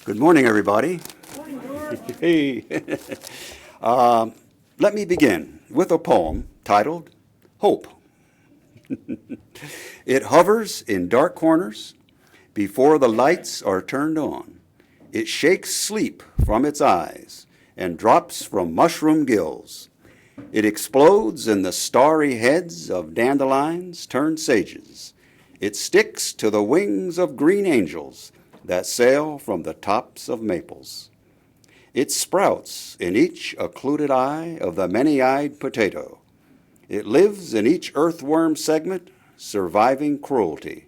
Good morning, everybody. Hey. Let me begin with a poem titled Hope. It hovers in dark corners before the lights are turned on. It shakes sleep from its eyes and drops from mushroom gills. It explodes in the starry heads of dandelions turned sages. It sticks to the wings of green angels that sail from the tops of maples. It sprouts in each occluded eye of the many-eyed potato. It lives in each earthworm segment, surviving cruelty.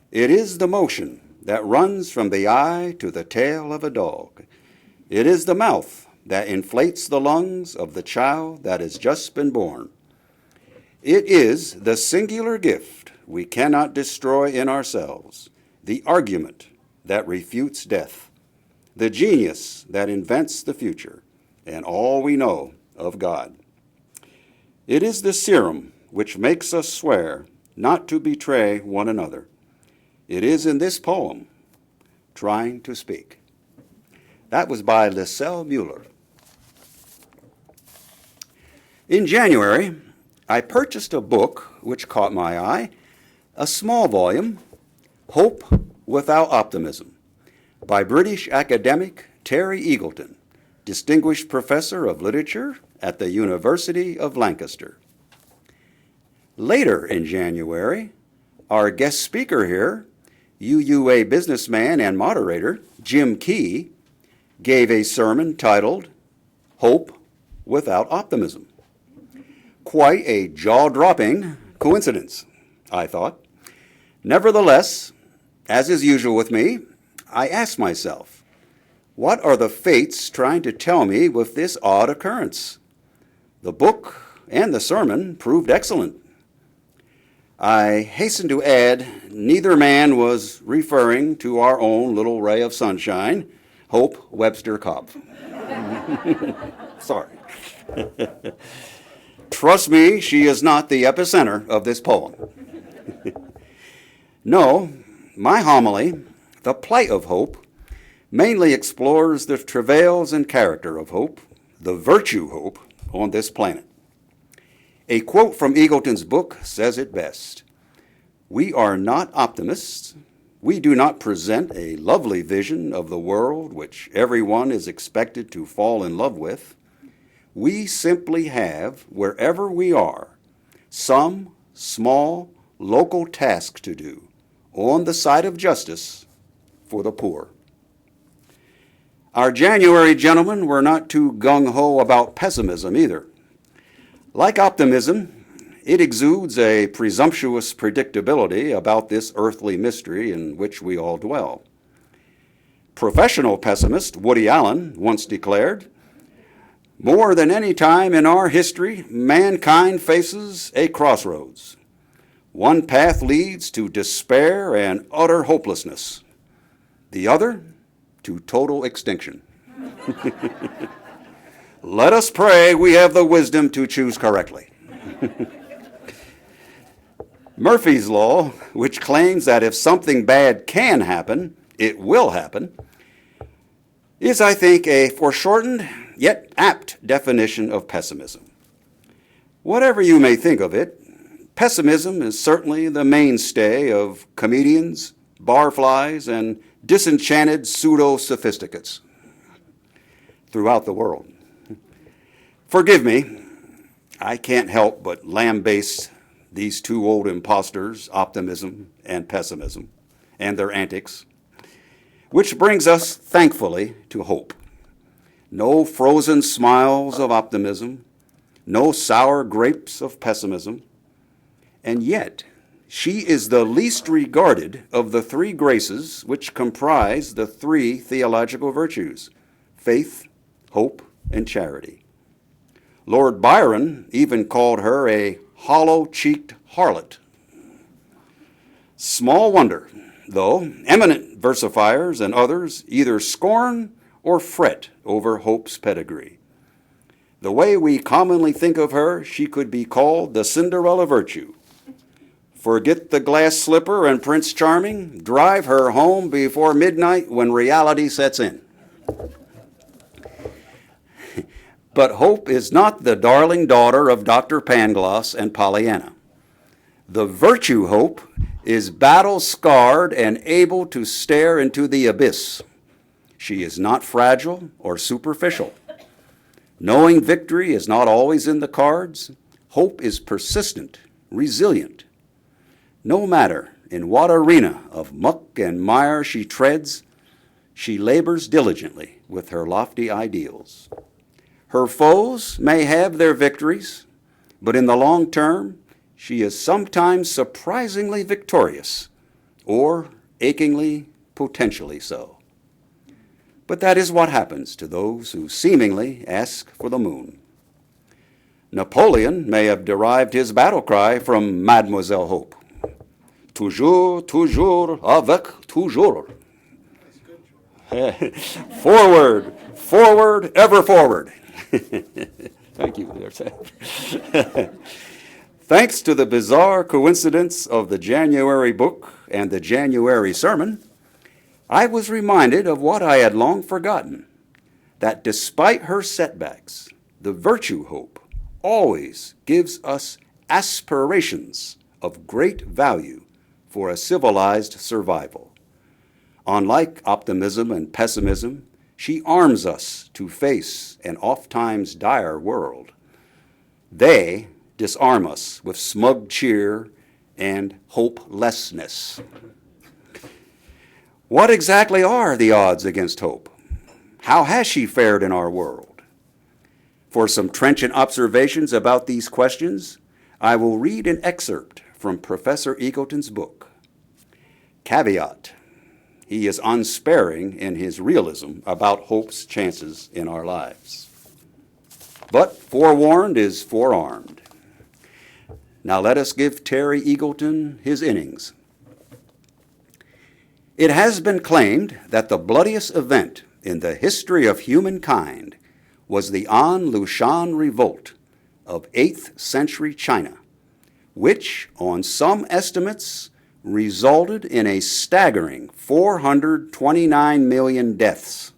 It is the motion that runs from the eye to the tail of a dog. It is the mouth that inflates the lungs of the child that has just been born. It is the singular gift we cannot destroy in ourselves, the argument that refutes death, the genius that invents the future, and all we know of God. It is the serum which makes us swear not to betray one another. It is in this poem, Trying to Speak. That was by Lisel Mueller. In January, I purchased a book which caught my eye, a small volume, Hope Without Optimism, by British academic Terry Eagleton, Distinguished Professor of Literature at the University of Lancaster. Later in January, our guest speaker here, UUA businessman and moderator Jim Key, gave a sermon titled Hope Without Optimism. Quite a jaw-dropping coincidence, I thought. Nevertheless, as is usual with me, I asked myself, what are the fates trying to tell me with this odd occurrence? The book and the sermon proved excellent. I hasten to add, neither man was referring to our own little ray of sunshine, Hope Webster Kopf. Sorry. Trust me, she is not the epicenter of this poem. No, my homily, The Plight of Hope, mainly explores the travails and character of hope, the virtue hope, on this planet. A quote from Eagleton's book says it best. We are not optimists. We do not present a lovely vision of the world which everyone is expected to fall in love with. We simply have, wherever we are, some small local task to do on the side of justice for the poor. Our January gentlemen were not too gung-ho about pessimism either. Like optimism, it exudes a presumptuous predictability about this earthly mystery in which we all dwell. Professional pessimist Woody Allen once declared, more than any time in our history, mankind faces a crossroads. One path leads to despair and utter hopelessness. The other, to total extinction. Let us pray we have the wisdom to choose correctly. Murphy's Law, which claims that if something bad can happen, it will happen, is, I think, a foreshortened yet apt definition of pessimism. Whatever you may think of it, pessimism is certainly the mainstay of comedians, barflies, and disenchanted pseudo-sophisticates throughout the world. Forgive me, I can't help but lambaste these two old imposters, optimism and pessimism, and their antics, which brings us, thankfully, to hope. No frozen smiles of optimism, no sour grapes of pessimism, and yet she is the least regarded of the three graces which comprise the three theological virtues, faith, hope, and charity. Lord Byron even called her a hollow-cheeked harlot. Small wonder, though, eminent versifiers and others either scorn or fret over hope's pedigree. The way we commonly think of her, she could be called the Cinderella virtue. Forget the glass slipper and Prince Charming. Drive her home before midnight when reality sets in. But Hope is not the darling daughter of Dr. Pangloss and Pollyanna. The virtue Hope is battle-scarred and able to stare into the abyss. She is not fragile or superficial. Knowing victory is not always in the cards, Hope is persistent, resilient. No matter in what arena of muck and mire she treads, she labors diligently with her lofty ideals. Her foes may have their victories, but in the long term, she is sometimes surprisingly victorious, or achingly, potentially so. But that is what happens to those who seemingly ask for the moon. Napoleon may have derived his battle cry from Mademoiselle Hope. Toujours, toujours, avec toujours. Forward, forward, ever forward. Thank you. Thanks to the bizarre coincidence of the January book and the January sermon, I was reminded of what I had long forgotten, that despite her setbacks, the virtue Hope always gives us aspirations of great value for a civilized survival. Unlike optimism and pessimism, she arms us to face an oft-times dire world. They disarm us with smug cheer and hopelessness. What exactly are the odds against Hope? How has she fared in our world? For some trenchant observations about these questions, I will read an excerpt from Professor Eagleton's book. Caveat: he is unsparing in his realism about Hope's chances in our lives. But forewarned is forearmed. Now let us give Terry Eagleton his innings. It has been claimed that the bloodiest event in the history of humankind was the An Lushan Revolt of 8th century China, which, on some estimates, resulted in a staggering 429 million deaths.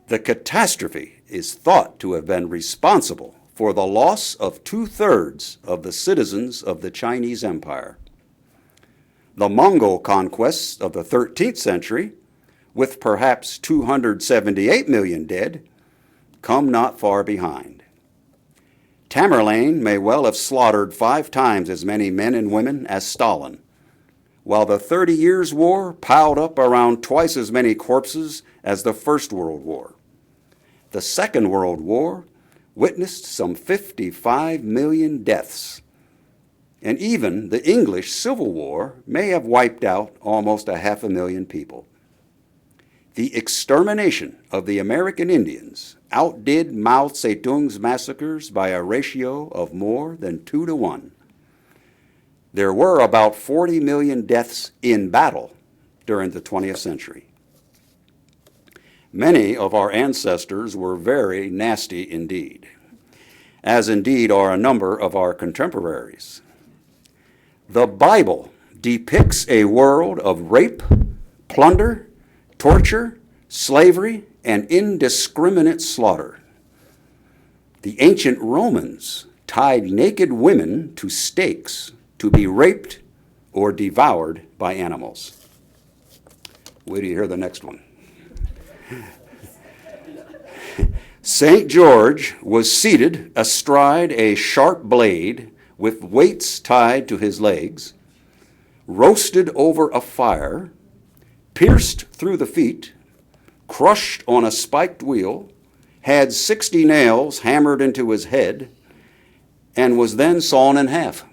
The catastrophe is thought to have been responsible for the loss of 2/3 of the citizens of the Chinese Empire. The Mongol conquests of the 13th century, with perhaps 278 million dead, come not far behind. Tamerlane may well have slaughtered 5 times as many men and women as Stalin, while the 30 Years' War piled up around twice as many corpses as the First World War. The Second World War witnessed some 55 million deaths, and even the English Civil War may have wiped out almost 500,000 people. The extermination of the American Indians outdid Mao Zedong's massacres by a ratio of more than 2 to 1. There were about 40 million deaths in battle during the 20th century. Many of our ancestors were very nasty indeed, as indeed are a number of our contemporaries. The Bible depicts a world of rape, plunder, torture, slavery, and indiscriminate slaughter. The ancient Romans tied naked women to stakes to be raped or devoured by animals. Wait till you hear the next one. St. George was seated astride a sharp blade with weights tied to his legs, roasted over a fire, pierced through the feet, crushed on a spiked wheel, had 60 nails hammered into his head, and was then sawn in half.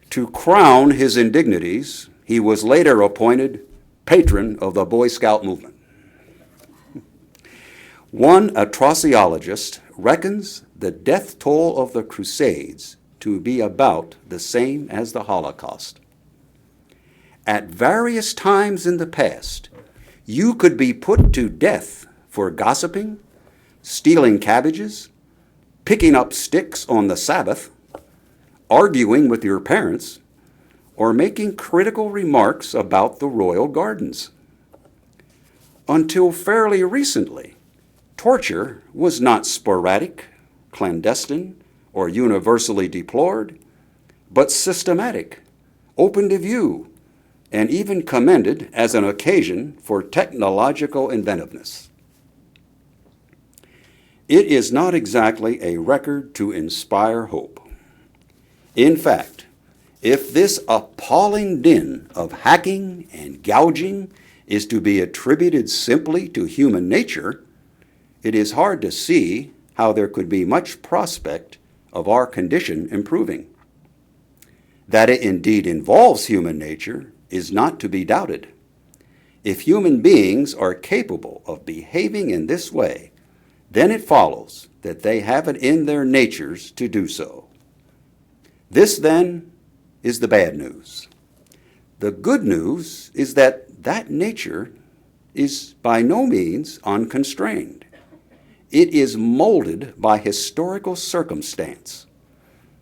To crown his indignities, he was later appointed patron of the Boy Scout movement. One atrociologist reckons the death toll of the Crusades to be about the same as the Holocaust. At various times in the past, you could be put to death for gossiping, stealing cabbages, picking up sticks on the Sabbath, arguing with your parents, or making critical remarks about the royal gardens. Until fairly recently, torture was not sporadic, clandestine, or universally deplored, but systematic, open to view, and even commended as an occasion for technological inventiveness. It is not exactly a record to inspire hope. In fact, if this appalling din of hacking and gouging is to be attributed simply to human nature, it is hard to see how there could be much prospect of our condition improving. That it indeed involves human nature is not to be doubted. If human beings are capable of behaving in this way, then it follows that they have it in their natures to do so. This, then, is the bad news. The good news is that that nature is by no means unconstrained. It is molded by historical circumstance,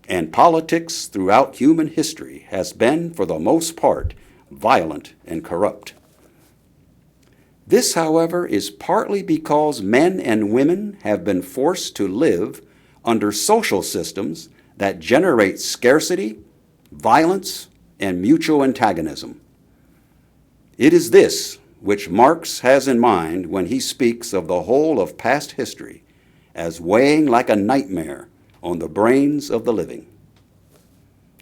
and politics throughout human history has been, for the most part, violent and corrupt. This, however, is partly because men and women have been forced to live under social systems that generate scarcity, violence, and mutual antagonism. It is this which Marx has in mind when he speaks of the whole of past history as weighing like a nightmare on the brains of the living.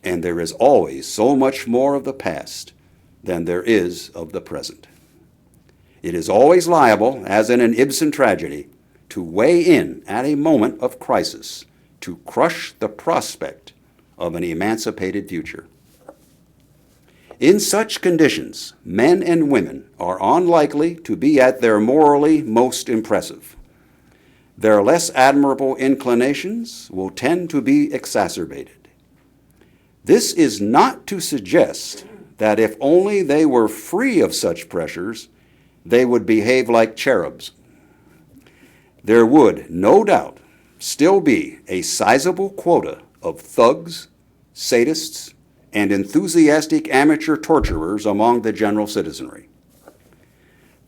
And there is always so much more of the past than there is of the present. It is always liable, as in an Ibsen tragedy, to weigh in at a moment of crisis to crush the prospect of an emancipated future. In such conditions, men and women are unlikely to be at their morally most impressive. Their less admirable inclinations will tend to be exacerbated. This is not to suggest that if only they were free of such pressures, they would behave like cherubs. There would, no doubt, still be a sizable quota of thugs, sadists, and enthusiastic amateur torturers among the general citizenry.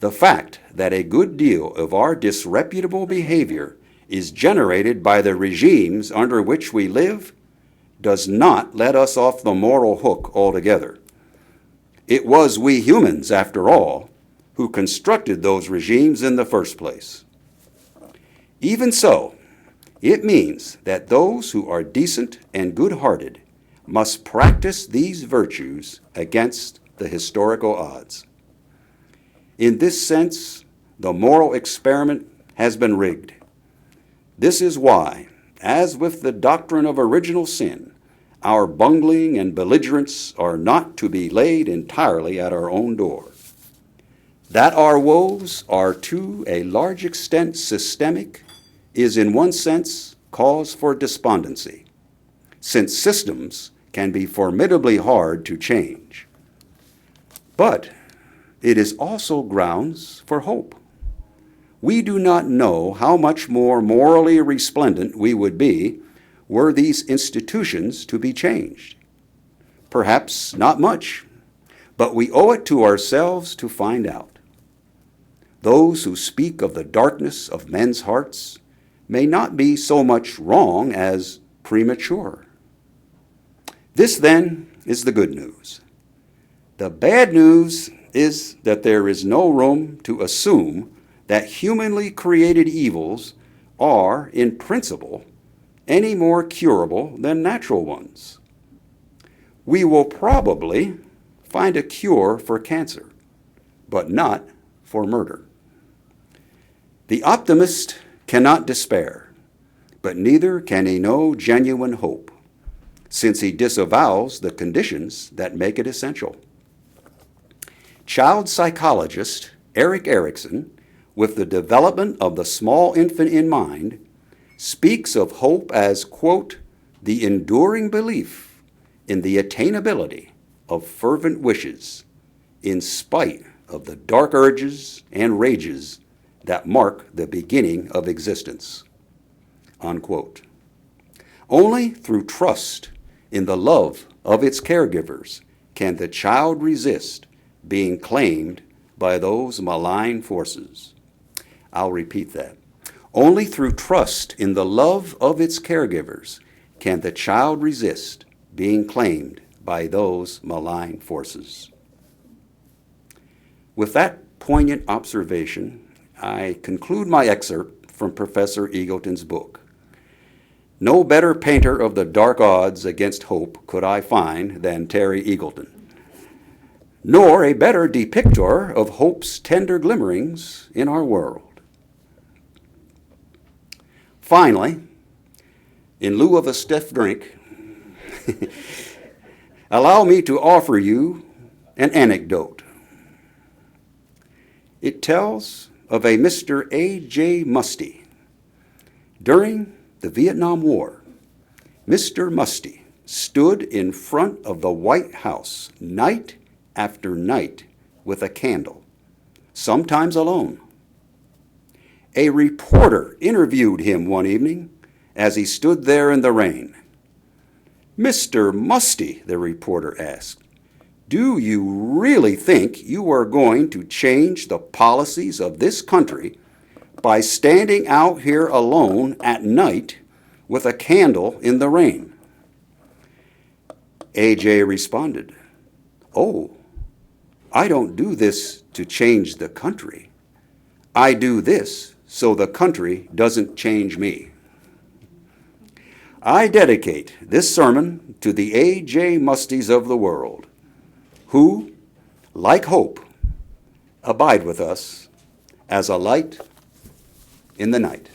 The fact that a good deal of our disreputable behavior is generated by the regimes under which we live does not let us off the moral hook altogether. It was we humans, after all, who constructed those regimes in the first place. Even so, it means that those who are decent and good-hearted must practice these virtues against the historical odds. In this sense, the moral experiment has been rigged. This is why, as with the doctrine of original sin, our bungling and belligerence are not to be laid entirely at our own door. That our woes are to a large extent systemic is in one sense cause for despondency, since systems can be formidably hard to change. But it is also grounds for hope. We do not know how much more morally resplendent we would be were these institutions to be changed. Perhaps not much, but we owe it to ourselves to find out. Those who speak of the darkness of men's hearts may not be so much wrong as premature. This, then, is the good news. The bad news is that there is no room to assume that humanly created evils are, in principle, any more curable than natural ones. We will probably find a cure for cancer, but not for murder. The optimist cannot despair, but neither can he know genuine hope, since he disavows the conditions that make it essential. Child psychologist Erik Erikson, with the development of the small infant in mind, speaks of hope as, quote, the enduring belief in the attainability of fervent wishes, in spite of the dark urges and rages that mark the beginning of existence, unquote. Only through trust in the love of its caregivers can the child resist being claimed by those malign forces. I'll repeat that. Only through trust in the love of its caregivers can the child resist being claimed by those malign forces. With that poignant observation, I conclude my excerpt from Professor Eagleton's book. No better painter of the dark odds against hope could I find than Terry Eagleton, nor a better depictor of hope's tender glimmerings in our world. Finally, in lieu of a stiff drink, allow me to offer you an anecdote. It tells of a Mr. A.J. Musty. During the Vietnam War, Mr. Musty stood in front of the White House night after night with a candle, sometimes alone. A reporter interviewed him one evening as he stood there in the rain. "Mr. Musty," the reporter asked, "do you really think you are going to change the policies of this country by standing out here alone at night with a candle in the rain?" A.J. responded, "Oh, I don't do this to change the country. I do this so the country doesn't change me." I dedicate this sermon to the A.J. Musties of the world, who, like hope, abide with us as a light in the night.